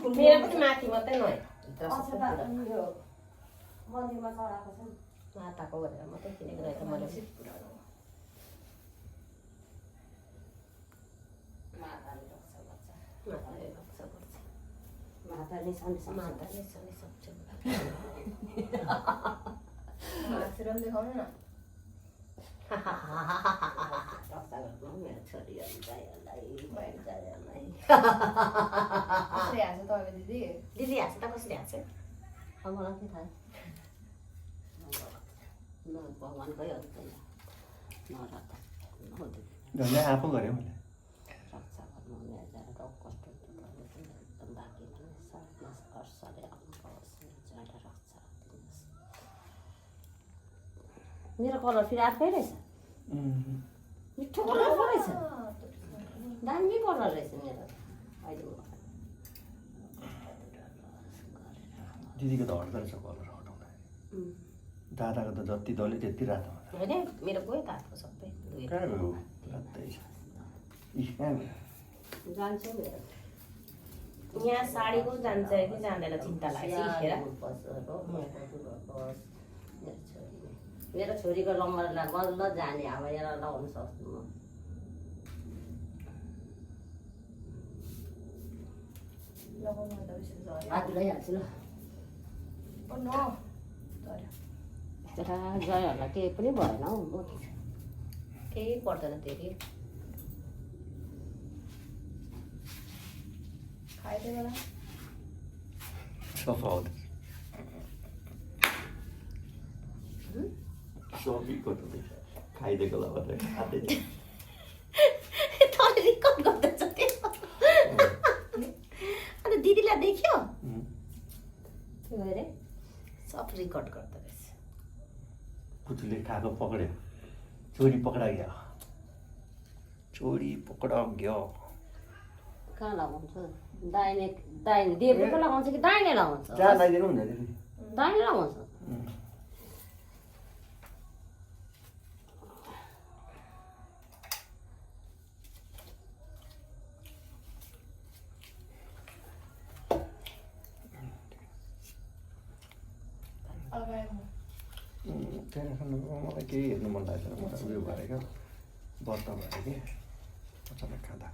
मेरो पनि माथि मात्रै नहे मन्दिरमा चढाएको छ माताको भनेर मात्रै किनेको रहेछ मैले माताले रक्षा गर्छ माताले रक्षा गर्छ माताले सधैँ माताले सधैँ सक्छ नाचेर पनि देखाउनु न रक्षा गर्नु मेरो छोरीहरू जायलाई जायलाई कसरी हाँस्यो तपाईँ दिदी दिदी हाँस्छ त कसरी हाँस्छ अब मलाई के थाहा न भगवान्कै अन्त नरक्षा झन्डै आफू गऱ्यो मैले रक्षा गर्नु मेरो रोग कष्ट एकदम बाँकी भने साथमा हर्षले आउनुहोस् मेरो रक्षा दिनुहोस् मेरो कलर फेरि अर्कै रहेछ मिठो कलर पो रहेछ दामी कलर रहेछ मेरो अहिले दिदीको त हट्दो रहेछ कलर हटाउँदा दादाको त जति दल्यो त्यति रातो होइन मेरो गयो त हातको सबै कहाँ गयो रातै छ कहाँ गयो जान्छु मेरो यहाँ साडीको जान्छ कि जाँदैन चिन्ता लाग्छ मेरो छोरीको नम्बरलाई बल्ल जाने अब यहाँ लगाउनु सक्छु म लगाउनु भन्दा बेसी झऱ्यो हात लगाइहाल्छु ल ओ नो झऱ्यो जयहरूलाई केही पनि भएन हौ म केही पर्दैन फेरि खाइदियो बेला सफा हुँदैन सबैको त खाइदिएको ल भनेर खाँदै तँले रिकर्ड गर्दैछ त्यो अन्त दिदीलाई देख्यो के भयो अरे सब रिकर्ड गर्दो रहेछ कुचुले खाएको पक्रियो चोरी पक्रा गयो चोरी पक्रा गयो कहाँ लगाउँछु दाहिने दाहिने देब्रेको लगाउँछ कि दाहिने लगाउँछ जहाँ लगाइदिनु हुन्छ दिदी दाहिने लगाउँछ त्यहाँ खानु मलाई केही हेर्नु मन लागेको छैन मलाई उयो भएर क्या व्रत भएर कि अचानक खाँदा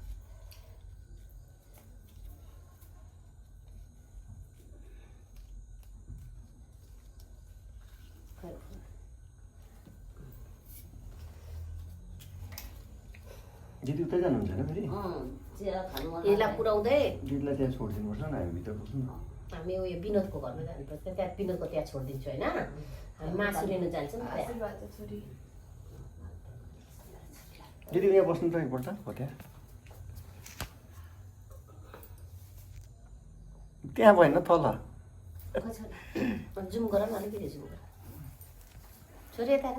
दिदी उतै जानुहुन्छ होइन फेरि चिया खानु मन यसलाई पुऱ्याउँदै दिदीलाई त्यहाँ छोडिदिनुपर्छ न हामी भित्र बस्नु न हामी उयो विनोदको घरमा जानुपर्छ त्यहाँ विनोदको त्यहाँ छोडिदिन्छु होइन हामी मासु लिनु जान्छौँ त्यहाँ आशीर्वाद छ छोरी दिदी यहाँ बस्नु त एकपल्ट हो त्यहाँ भएन तल जुम गर न अलिकति जुम गर छोरी यता